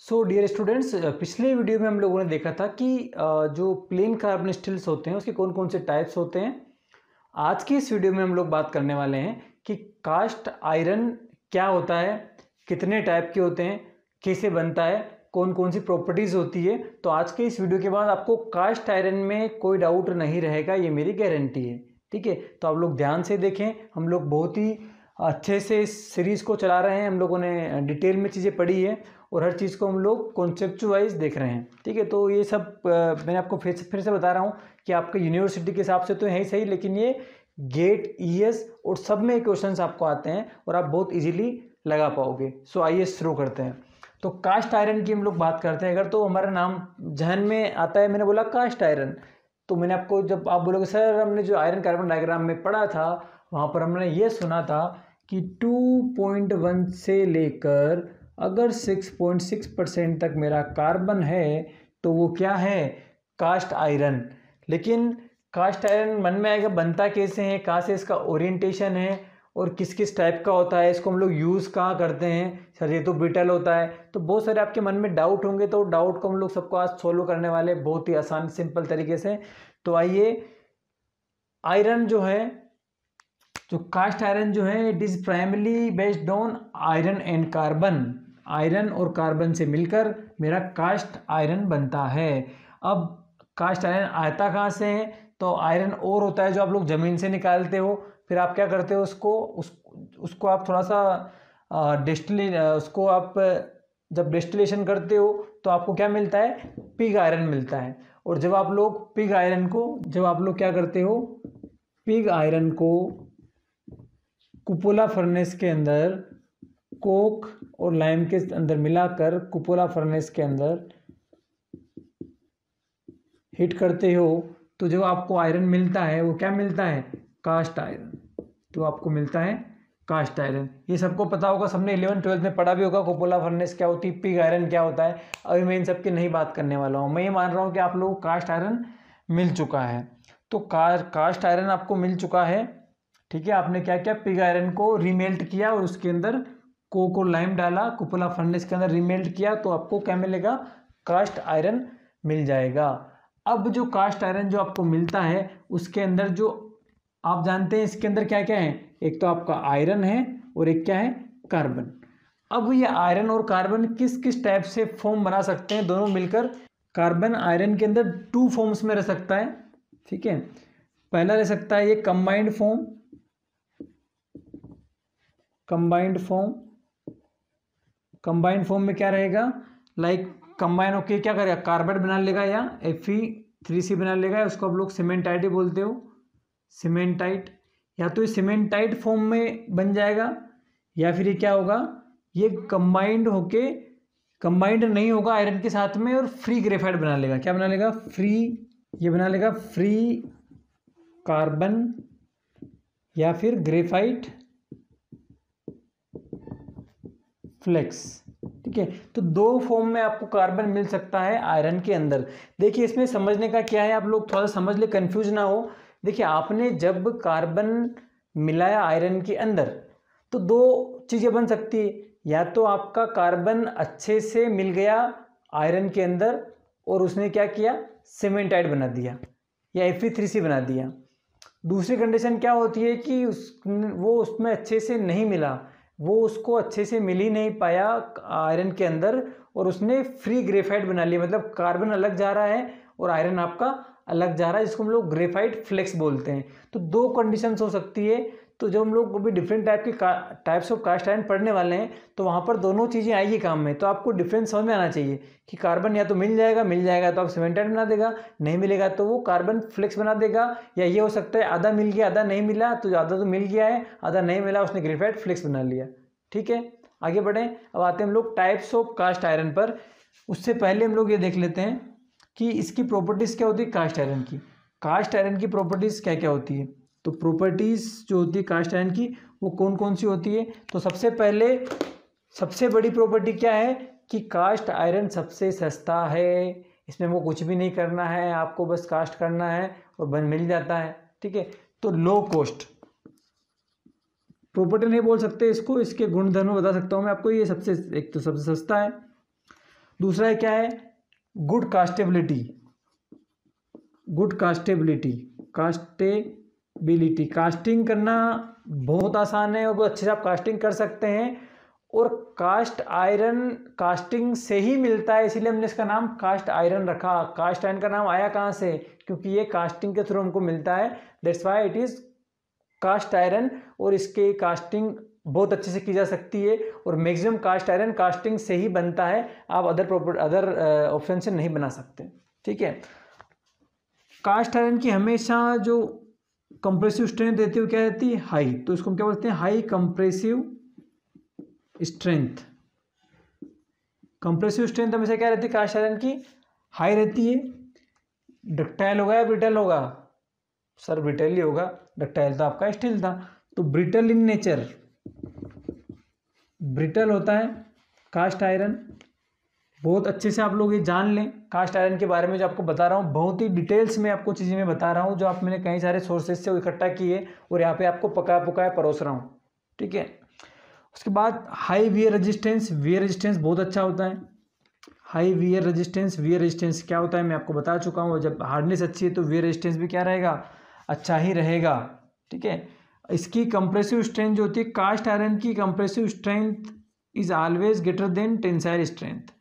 So dear students, पिछले video में हम लोगों ने देखा था कि जो प्लेन कार्बन स्टील्स होते हैं उसके कौन कौन से टाइप्स होते हैं। आज की इस वीडियो में हम लोग बात करने वाले हैं कि कास्ट आयरन क्या होता है, कितने टाइप के होते हैं, कैसे बनता है, कौन कौन सी प्रॉपर्टीज़ होती है। तो आज के इस वीडियो के बाद आपको कास्ट आयरन में कोई डाउट नहीं रहेगा, ये मेरी गारंटी है। ठीक है, तो आप लोग ध्यान से देखें। हम लोग बहुत ही अच्छे से इस सीरीज़ को चला रहे हैं। हम लोगों ने डिटेल में चीज़ें पढ़ी है और हर चीज़ को हम लोग कॉन्सेप्ट वाइज देख रहे हैं। ठीक है, तो ये सब मैंने आपको फिर से बता रहा हूँ कि आपके यूनिवर्सिटी के हिसाब से तो है ही सही, लेकिन ये गेट ईएस और सब में क्वेश्चंस आपको आते हैं और आप बहुत इजीली लगा पाओगे। सो आइए शुरू करते हैं। तो कास्ट आयरन की हम लोग बात करते हैं। अगर तो हमारा नाम जहन में आता है, मैंने बोला कास्ट आयरन, तो मैंने आपको, जब आप बोलोगे सर हमने जो आयरन कार्बन डायग्राम में पढ़ा था वहाँ पर हमने ये सुना था कि 2.1 से लेकर अगर 6.6% तक मेरा कार्बन है तो वो क्या है, कास्ट आयरन। लेकिन कास्ट आयरन मन में आएगा बनता कैसे है, कहाँ से इसका ओरिएंटेशन है और किस किस टाइप का होता है, इसको हम लोग यूज़ कहाँ करते हैं। सर ये तो ब्रिटल होता है, तो बहुत सारे आपके मन में डाउट होंगे, तो डाउट को हम लोग सबको आज सोल्व करने वाले बहुत ही आसान सिंपल तरीके से। तो आइए, आयरन जो है, जो कास्ट आयरन जो है, it is primarily based on iron and carbon. Iron और कार्बन से मिलकर मेरा कास्ट आयरन बनता है। अब कास्ट आयरन आता कहाँ से है, तो आयरन ओर होता है जो आप लोग ज़मीन से निकालते हो। फिर आप क्या करते हो, उसको आप थोड़ा सा उसको आप जब डिस्टिलेशन करते हो तो आपको क्या मिलता है, पिग आयरन मिलता है। और जब आप लोग पिग आयरन को क्या करते हो, पिग आयरन को कुपोला फर्नेस के अंदर कोक और लाइम के अंदर मिलाकर कुपोला फर्नेस के अंदर हीट करते हो तो जो आपको आयरन मिलता है वो क्या मिलता है, कास्ट आयरन। तो आपको मिलता है कास्ट आयरन। ये सबको पता होगा, सबने 11th-12th में पढ़ा भी होगा कुपोला फर्नेस क्या होती है, पिग आयरन क्या होता है। अभी मैं इन सब की नहीं बात करने वाला हूँ। मैं ये मान रहा हूँ कि आप लोगों को कास्ट आयरन मिल चुका है। तो कास्ट आयरन आपको मिल चुका है। ठीक है, आपने क्या किया, पिग आयरन को रीमेल्ट किया और उसके अंदर कोक और लाइम डाला, कुपोला फर्नेस के अंदर रीमेल्ट किया, तो आपको क्या मिलेगा, कास्ट आयरन मिल जाएगा। अब जो कास्ट आयरन जो आपको मिलता है उसके अंदर जो आप जानते हैं इसके अंदर क्या क्या है, एक तो आपका आयरन है और एक क्या है, कार्बन। अब ये आयरन और कार्बन किस किस टाइप से फॉर्म बना सकते हैं दोनों मिलकर। कार्बन आयरन के अंदर 2 फॉर्म्स में रह सकता है। ठीक है, पहला रह सकता है ये कंबाइंड फॉर्म। कंबाइंड फॉर्म में क्या रहेगा, लाइक कंबाइन होके क्या करेगा, कार्बन बना लेगा या Fe3C बना लेगा, उसको आप लोग सीमेंटाइट ही बोलते हो, सीमेंटाइट। या तो ये सीमेंटाइट फॉर्म में बन जाएगा या फिर ये क्या होगा, ये कंबाइंड होके कंबाइंड नहीं होगा आयरन के साथ में और फ्री ग्रेफाइट बना लेगा। क्या बना लेगा, ये बना लेगा फ्री कार्बन या फिर ग्रेफाइट फ्लेक्स। ठीक है, तो 2 फॉर्म में आपको कार्बन मिल सकता है आयरन के अंदर। देखिए इसमें समझने का क्या है, आप लोग थोड़ा समझ ले, कंफ्यूज ना हो। देखिए आपने जब कार्बन मिलाया आयरन के अंदर तो 2 चीज़ें बन सकती है, या तो आपका कार्बन अच्छे से मिल गया आयरन के अंदर और उसने क्या किया, सीमेंटाइट बना दिया या Fe3C बना दिया। दूसरी कंडीशन क्या होती है कि वो उसमें अच्छे से नहीं मिला, वो उसको अच्छे से मिल ही नहीं पाया आयरन के अंदर और उसने फ्री ग्रेफाइट बना लिया, मतलब कार्बन अलग जा रहा है और आयरन आपका अलग जा रहा है, जिसको हम लोग ग्रेफाइट फ्लेक्स बोलते हैं। तो 2 कंडीशंस हो सकती है। तो जब हम लोग अभी different types of cast iron पढ़ने वाले हैं तो वहाँ पर दोनों चीज़ें आएगी काम में। तो आपको डिफरेंस समझ में आना चाहिए कि कार्बन या तो मिल जाएगा तो आप सीमेंटाइट बना देगा, नहीं मिलेगा तो वो कार्बन फ्लेक्स बना देगा, या ये हो सकता है आधा मिल गया आधा नहीं मिला, तो आधा तो मिल गया है आधा नहीं मिला, उसने ग्रेफाइट फ्लेक्स बना लिया। ठीक है, आगे बढ़ें। अब आते हैं हम लोग टाइप्स ऑफ कास्ट आयरन पर। उससे पहले हम लोग ये देख लेते हैं कि इसकी प्रॉपर्टीज़ क्या होती है कास्ट आयरन की। कास्ट आयरन की प्रॉपर्टीज़ क्या क्या होती है, तो प्रॉपर्टीज़ जो होती है कास्ट आयरन की वो कौन कौन सी होती है। तो सबसे पहले सबसे बड़ी प्रॉपर्टी क्या है कि कास्ट आयरन सबसे सस्ता है। इसमें वो कुछ भी नहीं करना है, आपको बस कास्ट करना है और मिल जाता है। ठीक है, तो लो कॉस्ट प्रॉपर्टी नहीं बोल सकते इसको, इसके गुणधर्म बता सकता हूँ मैं आपको। ये सबसे, एक तो सबसे सस्ता है, दूसरा है क्या है, गुड कास्टेबिलिटी। गुड कास्टेबिलिटी, कास्टेबिलिटी, कास्टिंग करना बहुत आसान है और बहुत अच्छे से आप कास्टिंग कर सकते हैं। और कास्ट आयरन कास्टिंग से ही मिलता है, इसीलिए हमने इसका नाम कास्ट आयरन रखा। कास्ट आयरन का नाम आया कहाँ से, क्योंकि ये कास्टिंग के थ्रू हमको मिलता है, that's why it is cast iron. और इसके कास्टिंग बहुत अच्छे से की जा सकती है और मैक्सिमम कास्ट आयरन कास्टिंग से ही बनता है, आप अदर ऑप्शन से नहीं बना सकते। ठीक है, कास्ट आयरन की हमेशा जो कंप्रेसिव स्ट्रेंथ रहती है वो क्या रहती है, हाई। तो इसको हम क्या बोलते हैं, high compressive strength. Compressive strength हमेशा क्या रहती है कास्ट आयरन की, हाई रहती है। डक्टाइल होगा या ब्रिटल होगा, सर ब्रिटल ही होगा, डक्टाइल तो आपका स्टील था। तो ब्रिटल इन नेचर, ब्रिटल होता है कास्ट आयरन। बहुत अच्छे से आप लोग ये जान लें कास्ट आयरन के बारे में, जो आपको बता रहा हूँ बहुत ही डिटेल्स में आपको चीज़ें मैं बता रहा हूँ, जो आप मैंने कई सारे सोर्सेज से इकट्ठा किए और यहाँ पे आपको पकाया पुकाया परोस रहा हूँ। ठीक है, उसके बाद high wear resistance. Wear resistance बहुत अच्छा होता है, high wear resistance. Wear resistance क्या होता है मैं आपको बता चुका हूँ, जब हार्डनेस अच्छी है तो वियर रेजिस्टेंस भी क्या रहेगा, अच्छा ही रहेगा। ठीक है, इसकी कंप्रेसिव स्ट्रेंथ जो होती है, कास्ट आयरन की compressive strength is always greater than tensile strength.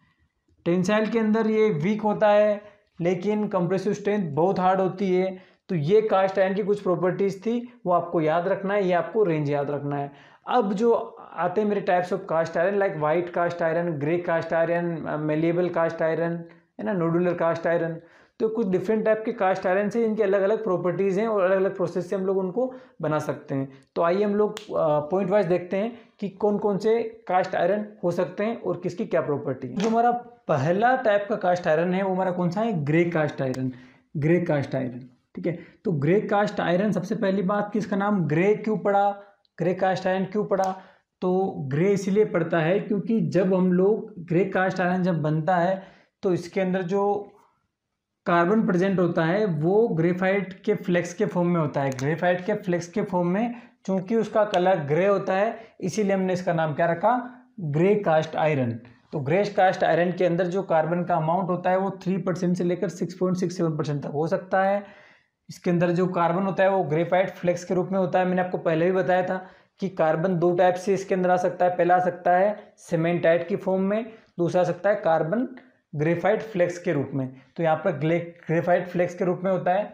Tensile के अंदर ये वीक होता है लेकिन कंप्रेसिव स्ट्रेंथ बहुत हार्ड होती है। तो ये कास्ट आयरन की कुछ प्रॉपर्टीज़ थी, वो आपको याद रखना है, ये आपको रेंज याद रखना है। अब जो आते हैं मेरे types of cast iron, like white cast iron, grey cast iron, malleable cast iron है ना, नोडुलर कास्ट आयरन। तो कुछ डिफरेंट टाइप के कास्ट आयरन से इनके अलग अलग प्रॉपर्टीज़ हैं और अलग अलग प्रोसेस से हम लोग उनको बना सकते हैं। तो आइए हम लोग पॉइंट वाइज देखते हैं कि कौन कौन से कास्ट आयरन हो सकते हैं और किसकी क्या प्रॉपर्टी है। जो हमारा पहला टाइप का कास्ट आयरन है वो हमारा कौन सा है, grey cast iron. Grey cast iron, ठीक है। तो ग्रे कास्ट आयरन, सबसे पहली बात कि इसका नाम ग्रे क्यों पड़ा, ग्रे कास्ट आयरन क्यों पड़ा। तो ग्रे इसलिए पड़ता है क्योंकि जब हम लोग ग्रे कास्ट आयरन जब बनता है तो इसके अंदर जो कार्बन प्रेजेंट होता है वो ग्रेफाइट के फ्लेक्स के फॉर्म में होता है। ग्रेफाइट के फ्लेक्स के फॉर्म में, चूंकि उसका कलर ग्रे होता है इसीलिए हमने इसका नाम क्या रखा, ग्रे कास्ट आयरन। तो ग्रे कास्ट आयरन के अंदर जो कार्बन का अमाउंट होता है वो 3% से लेकर 6.67% तक हो सकता है। इसके अंदर जो कार्बन होता है वो ग्रेफाइट फ्लेक्स के रूप में होता है। मैंने आपको पहले भी बताया था कि कार्बन दो टाइप से इसके अंदर आ सकता है। पहला आ सकता है सीमेंटाइट की फॉर्म में, दूसरा आ सकता है कार्बन ग्रेफाइट फ्लेक्स के रूप में। तो यहाँ पर ग्रेफाइट फ्लेक्स के रूप में होता है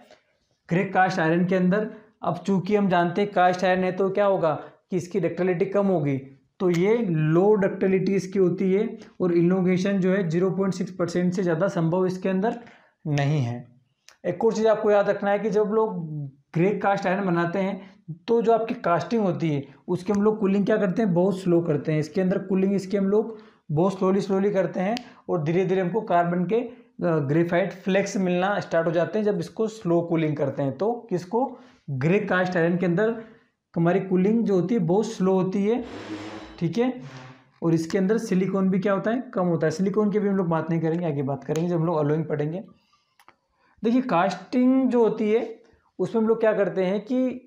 ग्रे कास्ट आयरन के अंदर। अब चूंकि हम जानते हैं कास्ट आयरन है तो क्या होगा कि इसकी डक्टिलिटी कम होगी, तो ये लो डक्टिलिटी इसकी होती है और इनोगेशन जो है 0.6% से ज़्यादा संभव इसके अंदर नहीं है। एक और चीज़ आपको याद रखना है कि जब लोग ग्रे कास्ट आयरन बनाते हैं तो जो आपकी कास्टिंग होती है उसके हम लोग कूलिंग क्या करते हैं, बहुत स्लो करते हैं। इसके अंदर कूलिंग इसके हम लोग बहुत स्लोली करते हैं और धीरे धीरे हमको कार्बन के ग्रेफाइट फ्लेक्स मिलना स्टार्ट हो जाते हैं जब इसको स्लो कूलिंग करते हैं। तो किसको, ग्रे कास्ट आयरन के अंदर हमारी कूलिंग जो होती है बहुत स्लो होती है, ठीक है। और इसके अंदर सिलिकॉन भी क्या होता है, कम होता है। सिलिकॉन की भी हम लोग बात नहीं करेंगे, आगे बात करेंगे जब हम लोग अलॉइंग पढ़ेंगे। देखिए कास्टिंग जो होती है उसमें हम लोग क्या करते हैं कि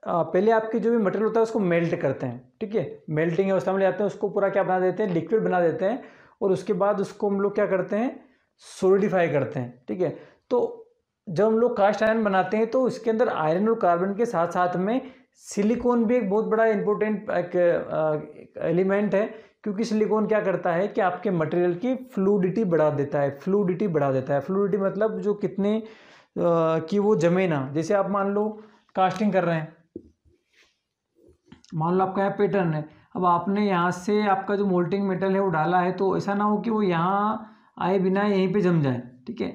पहले आपके जो भी मटेरियल होता है उसको मेल्ट करते हैं, ठीक है। मेल्टिंग अवस्था में ले आते हैं, उसको पूरा क्या बना देते हैं, लिक्विड बना देते हैं और उसके बाद उसको हम लोग क्या करते हैं, सॉलिडिफाई करते हैं, ठीक है। तो जब हम लोग कास्ट आयरन बनाते हैं तो इसके अंदर आयरन और कार्बन के साथ साथ में सिलिकॉन भी एक बहुत बड़ा इंपॉर्टेंट एलिमेंट है, क्योंकि सिलिकॉन क्या करता है कि आपके मटेरियल की फ्लूडिटी बढ़ा देता है। फ्लूडिटी बढ़ा देता है, फ्लूडिटी मतलब जो कितने कि वो जमे ना। जैसे आप मान लो कास्टिंग कर रहे हैं, मान लो आपका यहाँ पैटर्न है, अब आपने यहाँ से आपका जो मोल्टिंग मेटल है वो डाला है, तो ऐसा ना हो कि वो यहाँ आए बिना यहीं पे जम जाए, ठीक है,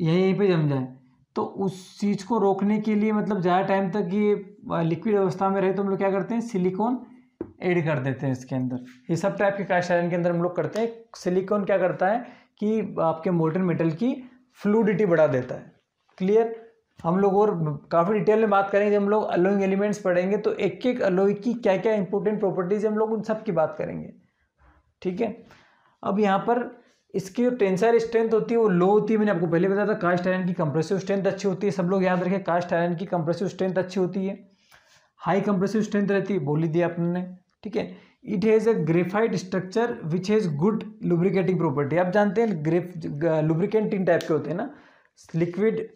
यहीं पे जम जाए। तो उस चीज़ को रोकने के लिए, मतलब ज़्यादा टाइम तक ये लिक्विड अवस्था में रहे, तो हम लोग क्या करते हैं, सिलिकॉन ऐड कर देते हैं इसके अंदर। ये सब टाइप के कास्ट आयरन के अंदर हम लोग करते हैं। सिलिकॉन क्या करता है कि आपके मोल्टन मेटल की फ्लूडिटी बढ़ा देता है। क्लियर। हम लोग और काफ़ी डिटेल में बात करेंगे जब हम लोग अलॉइंग एलिमेंट्स पढ़ेंगे, तो एक एक अलॉय की क्या क्या इंपॉर्टेंट प्रॉपर्टीज हम लोग उन सब की बात करेंगे, ठीक है। अब यहाँ पर इसकी जो टेंसाइल स्ट्रेंथ होती है वो लो होती है। मैंने आपको पहले बताया था कास्ट आयरन की कंप्रेसिव स्ट्रेंथ अच्छी होती है, सब लोग याद रखें, कास्ट आयरन की कंप्रेसिव स्ट्रेंथ अच्छी होती है। हाई कंप्रेसिव स्ट्रेंथ रहती है, बोल ही दिया आपने, ठीक है। It has a graphite structure which has good lubricating property. आप जानते हैं लुब्रिकेंट 3 टाइप के होते हैं ना, लिक्विड,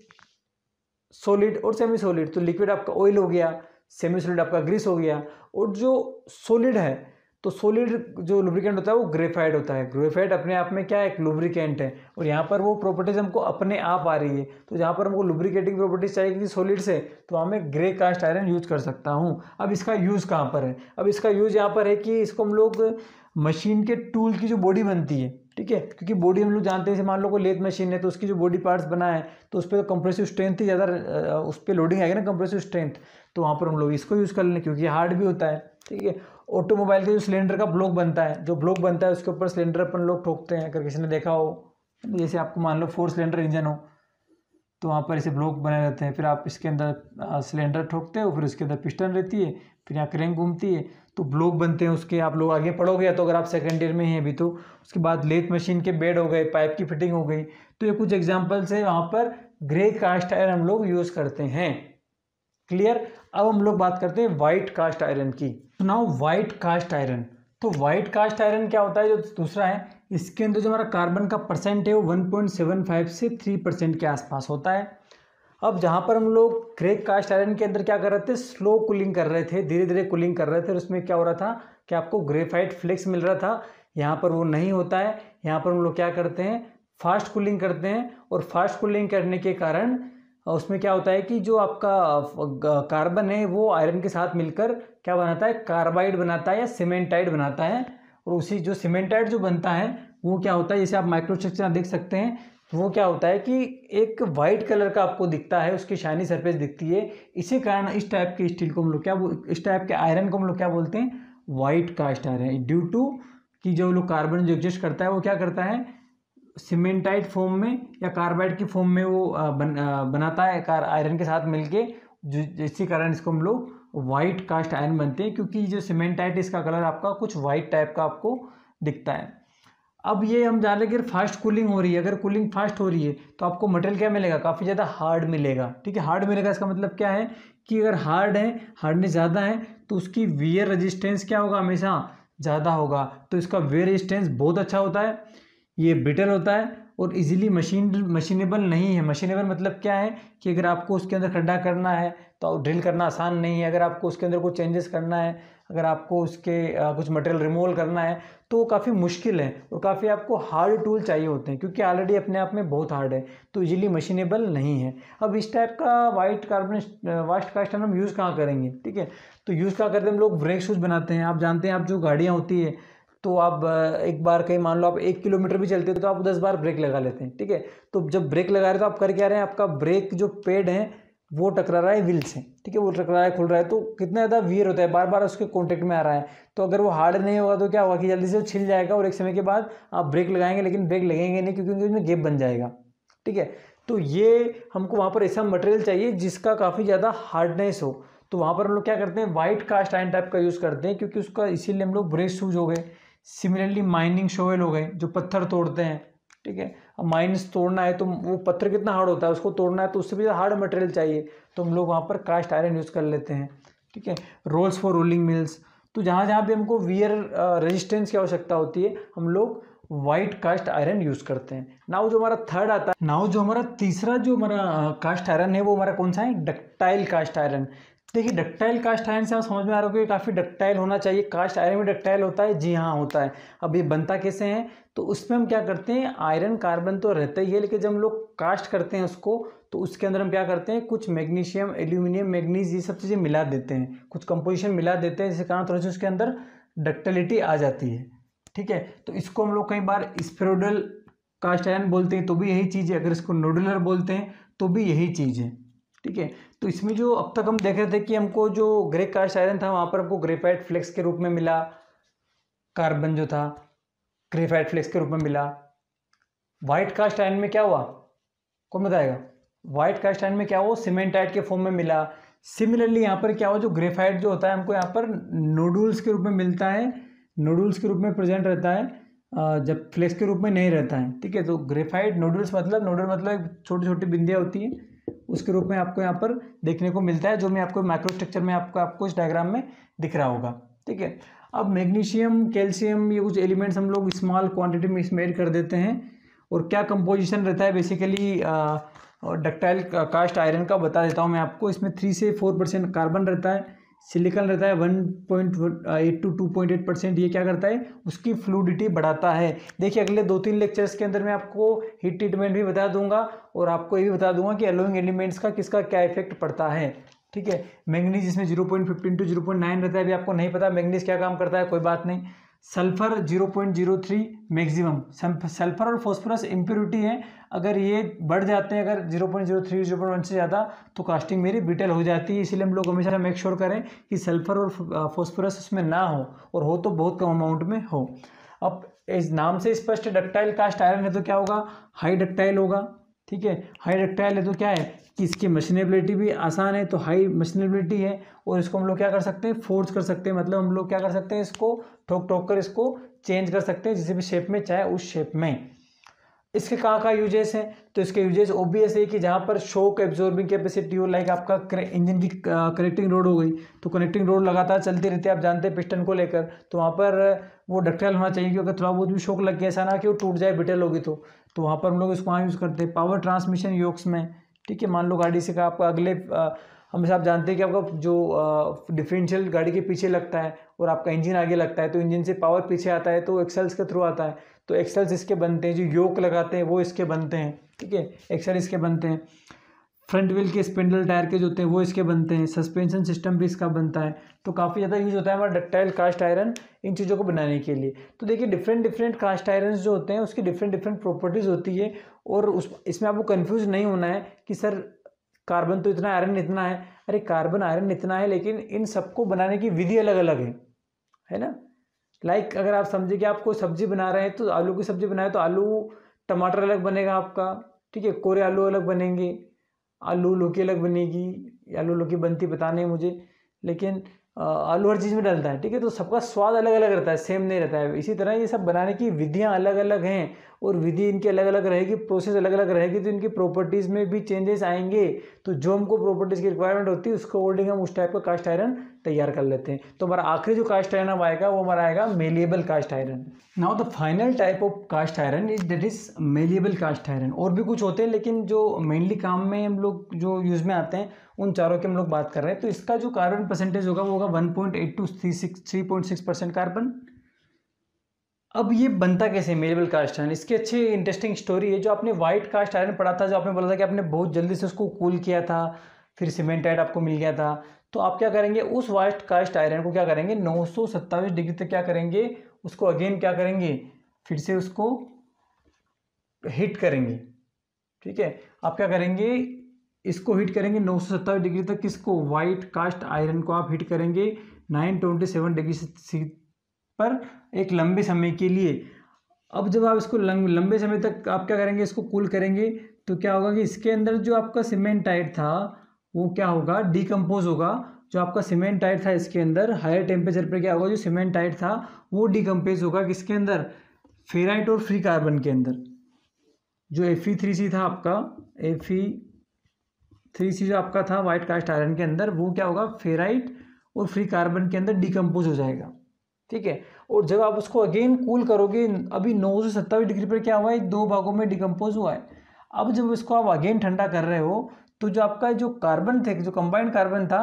सॉलिड और सेमी सॉलिड। तो लिक्विड आपका ऑयल हो गया, सेमी सॉलिड आपका ग्रीस हो गया, और जो सॉलिड है तो सॉलिड जो लुब्रिकेंट होता है वो ग्रेफाइट होता है। ग्रेफाइट अपने आप में क्या है, एक लुब्रिकेंट है, और यहाँ पर वो प्रॉपर्टीज हमको अपने आप आ रही है। तो जहाँ पर हमको लुब्रिकेटिंग प्रॉपर्टीज चाहिए किसी सॉलिड से, तो वहाँ मैं ग्रे कास्ट आयरन यूज कर सकता हूँ। अब इसका यूज़ कहाँ पर है? अब इसका यूज़ यहाँ पर है कि इसको हम लोग मशीन के टूल की जो बॉडी बनती है, ठीक है, क्योंकि बॉडी हम लोग जानते हैं, जैसे मान लो कोई लेथ मशीन है तो उसकी जो बॉडी पार्ट्स बना है तो उस पर तो कंप्रेसिव स्ट्रेंथ ही ज़्यादा, उस पर लोडिंग आएगी ना, कंप्रेसिव स्ट्रेंथ, तो वहाँ पर हम लोग इसको यूज़ कर लें क्योंकि हार्ड भी होता है, ठीक है। ऑटोमोबाइल का जो सिलेंडर का ब्लॉक बनता है, जो ब्लॉक बनता है उसके ऊपर सिलेंडर अपन लोग ठोकते हैं, अगर किसी ने देखा हो, जैसे आपको मान लो 4 सिलेंडर इंजन हो तो वहाँ पर ऐसे ब्लॉक बने रहते हैं, फिर आप इसके अंदर सिलेंडर ठोकते हो, फिर उसके अंदर पिस्टन रहती है, फिर यहाँ क्रैंक घूमती है, तो ब्लॉक बनते हैं उसके। आप लोग आगे पढ़ोगे या तो अगर आप सेकेंड ईयर में हैं अभी, तो उसके बाद लेथ मशीन के बेड हो गए, पाइप की फिटिंग हो गई। तो ये कुछ एग्जाम्पल्स है, वहाँ पर ग्रे कास्ट आयरन हम लोग यूज़ करते हैं। क्लियर। अब हम लोग बात करते हैं वाइट कास्ट आयरन की। तो नाउ वाइट कास्ट आयरन, तो वाइट कास्ट आयरन क्या होता है? जो दूसरा है, इसके अंदर जो हमारा कार्बन का परसेंट है वो 1.75 से 3% के आसपास होता है। अब जहाँ पर हम लोग ग्रे कास्ट आयरन के अंदर क्या कर रहे थे, स्लो कूलिंग कर रहे थे, धीरे धीरे कूलिंग कर रहे थे, और उसमें क्या हो रहा था कि आपको ग्रेफाइट फ्लेक्स मिल रहा था। यहाँ पर वो नहीं होता है, यहाँ पर हम लोग क्या करते हैं, फास्ट कूलिंग करते हैं, और फास्ट कूलिंग करने के कारण उसमें क्या होता है कि जो आपका कार्बन है वो आयरन के साथ मिलकर क्या बनाता है, कार्बाइड बनाता है या सीमेंटाइड बनाता है। और उसी जो सीमेंटाइड जो बनता है वो क्या होता है, जैसे आप माइक्रोस्ट्रक्चर देख सकते हैं, वो क्या होता है कि एक वाइट कलर का आपको दिखता है, उसकी शाइनी सरफेस दिखती है। इसी कारण इस टाइप के स्टील को हम लोग इस टाइप के आयरन को हम लोग क्या बोलते हैं, white cast iron. Due to कि जो लोग कार्बन जो एग्जिस्ट करता है वो क्या करता है, सीमेंटाइड फॉर्म में या कार्बाइड की फॉर्म में वो बनाता है आयरन के साथ मिलके, जिसके कारण इसको हम लोग वाइट कास्ट आयरन बनते हैं, क्योंकि जो सीमेंटाइड इसका कलर आपका कुछ वाइट टाइप का आपको दिखता है। अब ये हम जान लें कि फास्ट कूलिंग हो रही है, अगर कूलिंग फास्ट हो रही है तो आपको मटेरियल क्या मिलेगा, काफ़ी ज़्यादा हार्ड मिलेगा, ठीक है। हार्ड मिलेगा, इसका मतलब क्या है कि अगर हार्ड है, हार्डनेस ज़्यादा है, तो उसकी वियर रेजिस्टेंस क्या होगा, हमेशा ज़्यादा होगा। तो इसका वियर रेजिस्टेंस बहुत अच्छा होता है, ये ब्रिटल होता है और इजीली मशीनेबल नहीं है। मशीनेबल मतलब क्या है कि अगर आपको उसके अंदर खड्डा करना है तो ड्रिल करना आसान नहीं है, अगर आपको उसके अंदर कुछ चेंजेस करना है, अगर आपको उसके कुछ मटेरियल रिमूवल करना है तो काफ़ी मुश्किल है, और काफ़ी आपको हार्ड टूल चाहिए होते हैं, क्योंकि ऑलरेडी अपने आप में बहुत हार्ड है, तो इजीली मशीनेबल नहीं है। अब इस टाइप का वाइट कास्ट आयरन हम यूज़ कहाँ करेंगे, ठीक है। तो यूज़ कहाँ करते हैं, हम लोग ब्रेक शूज़ बनाते हैं। आप जानते हैं, आप जो गाड़ियाँ होती है तो आप एक बार कहीं मान लो आप 1 किलोमीटर भी चलते हैं तो आप 10 बार ब्रेक लगा लेते हैं, ठीक है। तो जब ब्रेक लगा रहे हैं तो आप कर क्या रहे हैं, आपका ब्रेक जो पेड है वो टकरा रहा है व्हील से, ठीक है, वो टकरा रहा है, खुल रहा है, तो कितना ज़्यादा वियर होता है, बार बार उसके कॉन्टेक्ट में आ रहा है। तो अगर वो हार्ड नहीं होगा तो क्या होगा कि जल्दी से वो छिल जाएगा, और एक समय के बाद आप ब्रेक लगाएंगे लेकिन ब्रेक लगेंगे नहीं, क्योंकि उसमें गैप बन जाएगा, ठीक है। तो ये हमको वहाँ पर ऐसा मटेरियल चाहिए जिसका काफ़ी ज़्यादा हार्डनेस हो। तो वहाँ पर हम लोग क्या करते हैं, वाइट कास्ट आयरन टाइप का यूज़ करते हैं, क्योंकि उसका इसीलिए हम लोग ब्रेक शूज हो गए, सिमिलरली माइनिंग शोवेल हो गए जो पत्थर तोड़ते हैं, ठीक है। अब माइंस तोड़ना है तो वो पत्थर कितना हार्ड होता है, उसको तोड़ना है तो उससे भी हार्ड मटेरियल चाहिए, तो हम लोग वहाँ पर कास्ट आयरन यूज़ कर लेते हैं, ठीक है। रोल्स फॉर रोलिंग मिल्स, तो जहाँ जहाँ भी हमको वियर रेजिस्टेंस की आवश्यकता होती है हम लोग वाइट कास्ट आयरन यूज़ करते हैं। नाउ जो हमारा थर्ड आता है, नाउ जो हमारा तीसरा जो हमारा कास्ट आयरन है वो हमारा कौन सा है, डक्टाइल कास्ट आयरन। देखिए डक्टाइल कास्ट आयरन से आप समझ में आ रहा हो कि काफ़ी डक्टाइल होना चाहिए। कास्ट आयरन में डक्टाइल होता है, जी हाँ होता है। अब ये बनता कैसे है, तो उसमें हम क्या करते हैं, आयरन कार्बन तो रहता ही है, लेकिन जब हम लोग कास्ट करते हैं उसको तो उसके अंदर हम क्या करते हैं, कुछ मैग्नीशियम, एल्यूमिनियम, मैग्नीज, ये सब चीज़ें मिला देते हैं, कुछ कंपोजिशन मिला देते हैं, जिसके कारण थोड़ी सी उसके अंदर डक्टिलिटी आ जाती है, ठीक है। तो इसको हम लोग कई बार स्फेरोइडल कास्ट आयरन बोलते हैं तो भी यही चीज़ है, अगर इसको नोडुलर बोलते हैं तो भी यही चीज़ है, ठीक है। तो इसमें जो अब तक हम देख रहे थे कि हमको जो ग्रे कास्ट आयरन था वहाँ पर हमको ग्रेफाइट फ्लेक्स के रूप में मिला, कार्बन जो था ग्रेफाइट फ्लेक्स के रूप में मिला। वाइट कास्ट आयरन में क्या हुआ, कौन बताएगा, वाइट कास्ट आयरन में क्या हुआ, सीमेंटाइट के फॉर्म में मिला। सिमिलरली यहाँ पर क्या हुआ, जो ग्रेफाइट जो होता है हमको यहाँ पर नोडुल्स के रूप में मिलता है, नोडुल्स के रूप में प्रेजेंट रहता है, जब फ्लेक्स के रूप में नहीं रहता है, ठीक है। तो ग्रेफाइट नोडुल्स मतलब, नोडल मतलब छोटी छोटी बिंदियाँ होती हैं, उसके रूप में आपको यहाँ पर देखने को मिलता है, जो मैं आपको माइक्रो स्ट्रक्चर में आपको इस डायग्राम में दिख रहा होगा, ठीक है। अब मैग्नीशियम, कैल्शियम, ये कुछ एलिमेंट्स हम लोग स्मॉल क्वांटिटी में इसमें ऐड कर देते हैं। और क्या कंपोजिशन रहता है बेसिकली डक्टाइल कास्ट आयरन का बता देता हूँ मैं आपको। इसमें 3 से 4% कार्बन रहता है, सिलिकॉन रहता है 1.8 to 2.8%। ये क्या करता है, उसकी फ्लूइडिटी बढ़ाता है। देखिए अगले 2-3 लेक्चर्स के अंदर मैं आपको हीट ट्रीटमेंट भी बता दूंगा और आपको ये भी बता दूंगा कि एलोइंग एलिमेंट्स का किसका क्या इफेक्ट पड़ता है। ठीक है, मैंगनीज इसमें 0.15 to 0.9 रहता है। अभी आपको नहीं पता मैंगनीज क्या काम करता है, कोई बात नहीं। Sulphur 0.03 maximum. सल्फर और फॉस्फोरस इम्प्योरिटी है, अगर ये बढ़ जाते हैं, अगर 0.03 0.1 से ज़्यादा, तो कास्टिंग मेरी ब्रिटल हो जाती है। इसीलिए हम लोग हमेशा मेक श्योर करें कि सल्फर और फॉस्फोरस उसमें ना हो, और हो तो बहुत कम अमाउंट में हो। अब इस नाम से स्पष्ट डक्टाइल कास्ट आयरन है तो क्या होगा, हाई डक्टाइल होगा। ठीक है, हाई डक्टाइल है तो क्या है कि इसकी मशीनेबिलिटी भी आसान है, तो हाई मशीनेबिलिटी है। और इसको हम लोग क्या कर सकते हैं, फोर्स कर सकते हैं, मतलब हम लोग क्या कर सकते हैं, इसको ठोक ठोक कर इसको चेंज कर सकते हैं जिस भी शेप में चाहे उस शेप में। इसके कहाँ यूजेस हैं, तो इसके यूजेस ऑब्वियस है कि जहाँ पर शॉक एब्जॉर्बिंग कैपेसिटी हो, लाइक आपका इंजन की कनेक्टिंग रोड हो गई, तो कनेक्टिंग रोड लगातार चलती रहती है, आप जानते हैं पिस्टन को लेकर, तो वहाँ पर वो डक्टाइल होना चाहिए, क्योंकि थोड़ा बहुत भी शॉक लग गया, ऐसा ना कि वो टूट जाए, ब्रिटल होगी तो वहाँ पर हम लोग इसको वहाँ यूज़ करते हैं। पावर ट्रांसमिशन योक्स में, ठीक है, मान लो गाड़ी से का आपका अगले हमेशा आप जानते हैं कि आपका जो डिफरेंशियल गाड़ी के पीछे लगता है और आपका इंजन आगे लगता है, तो इंजन से पावर पीछे आता है तो एक्सेल्स के थ्रू आता है, तो एक्सेल्स इसके बनते हैं, जो योक लगाते हैं वो इसके बनते हैं। ठीक है, एक्सेल इसके बनते हैं। फ्रंट व्हील के स्पिंडल टायर के जो होते हैं वो इसके बनते हैं। सस्पेंशन सिस्टम भी इसका बनता है। तो काफ़ी ज़्यादा यूज़ होता है हमारा डक्टाइल कास्ट आयरन इन चीज़ों को बनाने के लिए। तो देखिए डिफरेंट कास्ट आयरन जो होते हैं उसकी डिफरेंट प्रॉपर्टीज़ होती है, और इसमें आपको कन्फ्यूज नहीं होना है कि सर कार्बन तो इतना, आयरन इतना है। अरे कार्बन आयरन इतना है, लेकिन इन सबको बनाने की विधि अलग अलग है ना। लाइक अगर आप समझे कि आप कोई सब्जी बना रहे हैं, तो आलू की सब्जी बनाए तो आलू टमाटर अलग बनेगा आपका, ठीक है, कोरे आलू अलग बनेंगे, आलू लौकी अलग बनेगी। आलू लौकी बनती पता नहीं मुझे, लेकिन आलू हर चीज़ में डलता है। ठीक है, तो सबका स्वाद अलग अलग रहता है, सेम नहीं रहता है। इसी तरह ये सब बनाने की विधियाँ अलग अलग हैं, और विधि इनकी अलग अलग रहेगी, प्रोसेस अलग अलग रहेगी, तो इनकी प्रॉपर्टीज़ में भी चेंजेस आएंगे। तो जो हमको प्रॉपर्टीज़ की रिक्वायरमेंट होती है उसको अकॉर्डिंग हम उस टाइप का कास्ट आयरन तैयार कर लेते हैं। तो हमारा आखिरी जो कास्ट आयरन अब आएगा वो हमारा आएगा malleable cast iron. Now the final type of cast iron is that is malleable cast iron. और भी कुछ होते हैं, लेकिन जो मेनली काम में हम लोग जो यूज़ में आते हैं उन चारों के हम लोग बात कर रहे हैं। तो इसका जो कार्बन परसेंटेज होगा वो होगा 1.8 to 3.6% कार्बन। अब ये बनता कैसे मेलिएबल कास्ट आयरन, इसकी अच्छी इंटरेस्टिंग स्टोरी है। जो आपने व्हाइट कास्ट आयरन पढ़ा था, जो आपने बोला था कि आपने बहुत जल्दी से उसको कूल किया था, फिर सीमेंटाइट आपको मिल गया था, तो आप क्या करेंगे, उस व्हाइट कास्ट आयरन को क्या करेंगे, 927 डिग्री तक क्या करेंगे, उसको अगेन क्या करेंगे, फिर से उसको हीट करेंगे। ठीक है, आप क्या करेंगे, इसको हीट करेंगे 927 डिग्री तक। किसको, व्हाइट कास्ट आयरन को आप हीट करेंगे 927 डिग्री सी पर एक लंबे समय के लिए। अब जब आप इसको लंबे समय तक आप क्या करेंगे, इसको कूल करेंगे, तो क्या होगा कि इसके अंदर जो आपका सीमेंटाइट था वो क्या होगा, डिकम्पोज होगा। जो आपका सीमेंटाइट था इसके अंदर हायर टेम्परेचर पर क्या होगा, जो सीमेंटाइट था वो डिकम्पोज होगा किसके अंदर, फेराइट और फ्री कार्बन के अंदर। जो Fe3C था आपका, Fe3C जो आपका था व्हाइट कास्ट आयरन के अंदर, वो क्या होगा, फेराइट और फ्री कार्बन के अंदर डिकम्पोज हो जाएगा। ठीक है, और जब आप उसको अगेन कूल करोगे, अभी 927 डिग्री पर क्या हुआ है, 2 भागों में डिकम्पोज हुआ है। अब जब इसको आप अगेन ठंडा कर रहे हो, तो जो आपका जो कार्बन थे, जो कंबाइंड कार्बन था,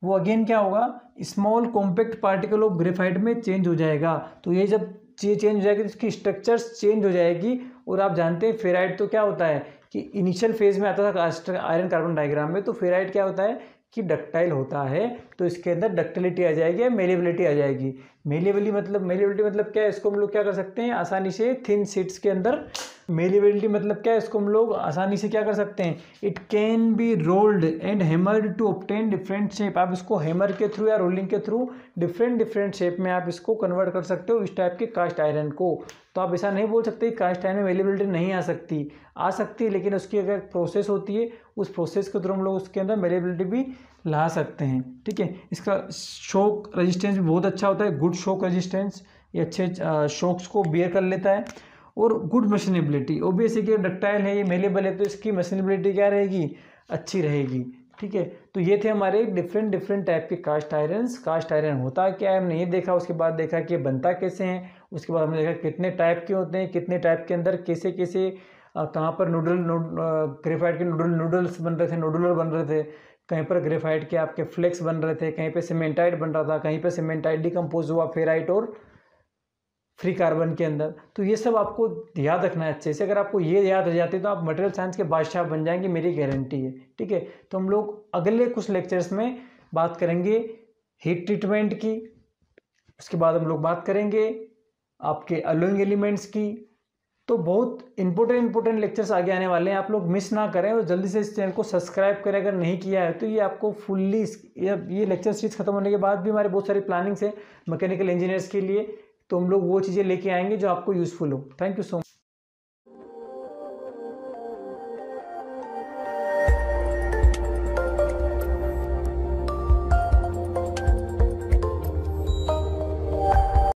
वो अगेन क्या होगा, small compact particle of graphite में चेंज हो जाएगा। तो ये जब चेंज हो जाएगी तो इसकी स्ट्रक्चर्स चेंज हो जाएगी। और आप जानते हैं फेराइट तो क्या होता है कि इनिशियल फेज में आता था आयरन कार्बन डायग्राम में, तो फेराइट क्या होता है कि डक्टाइल होता है, तो इसके अंदर डक्टिलिटी आ जाएगी या मेलिएबिलिटी आ जाएगी। मेलिएबिलिटी मतलब क्या है, इसको हम लोग क्या कर सकते हैं आसानी से थिन शीट्स के अंदर। मेलिएबिलिटी मतलब क्या है, इसको हम लोग आसानी से क्या कर सकते हैं, it can be rolled and hammered to obtain different shape. आप इसको हैमर के थ्रू या रोलिंग के थ्रू डिफरेंट शेप में आप इसको कन्वर्ट कर सकते हो, इस टाइप के कास्ट आयरन को। तो आप ऐसा नहीं बोल सकते कास्ट आयरन में मेलिएबिलिटी नहीं आ सकती है, लेकिन उसकी अगर प्रोसेस होती है, उस प्रोसेस के थ्रू हम लोग उसके अंदर मेलिएबिलिटी भी ला सकते हैं। ठीक है, इसका शॉक रेजिस्टेंस भी बहुत अच्छा होता है, गुड शॉक रेजिस्टेंस, ये अच्छे शॉक्स को बियर कर लेता है। और गुड मशीनेबिलिटी, ओबियसली कि डक्टाइल है, ये मेलेबल है, तो इसकी मशीनेबिलिटी क्या रहेगी, अच्छी रहेगी। ठीक है। तो ये थे हमारे डिफरेंट डिफरेंट टाइप के कास्ट आयरन्स। कास्ट आयरन होता क्या है हमने ये देखा, उसके बाद देखा कि ये बनता कैसे हैं, उसके बाद हमने देखा कितने टाइप के होते हैं, कितने टाइप के अंदर कैसे कैसे कहाँ पर ग्रेफाइट के नूडल्स बन रहे थे, नोडुलर बन रहे थे, कहीं पर ग्रेफाइट के आपके फ्लेक्स बन रहे थे, कहीं पे सीमेंटाइट बन रहा था, कहीं पे सीमेंटाइट डिकम्पोज हुआ फेराइट और फ्री कार्बन के अंदर। तो ये सब आपको याद रखना है अच्छे से। अगर आपको ये याद हो जाती है तो आप मटेरियल साइंस के बादशाह बन जाएंगे, मेरी गारंटी है। ठीक है, तो हम लोग अगले कुछ लेक्चर्स में बात करेंगे हीट ट्रीटमेंट की, उसके बाद हम लोग बात करेंगे आपके अलोइंग एलिमेंट्स की। तो बहुत इंपॉर्टेंट लेक्चर्स आगे आने वाले हैं, आप लोग मिस ना करें और जल्दी से इस चैनल को सब्सक्राइब करें अगर नहीं किया है तो। ये आपको फुल्ली ये लेक्चर सीरीज खत्म होने के बाद भी हमारे बहुत सारी प्लानिंग्स है मैकेनिकल इंजीनियर्स के लिए, तो हम लोग वो चीज़ें लेके आएंगे जो आपको यूज़फुल हो। Thank you so much.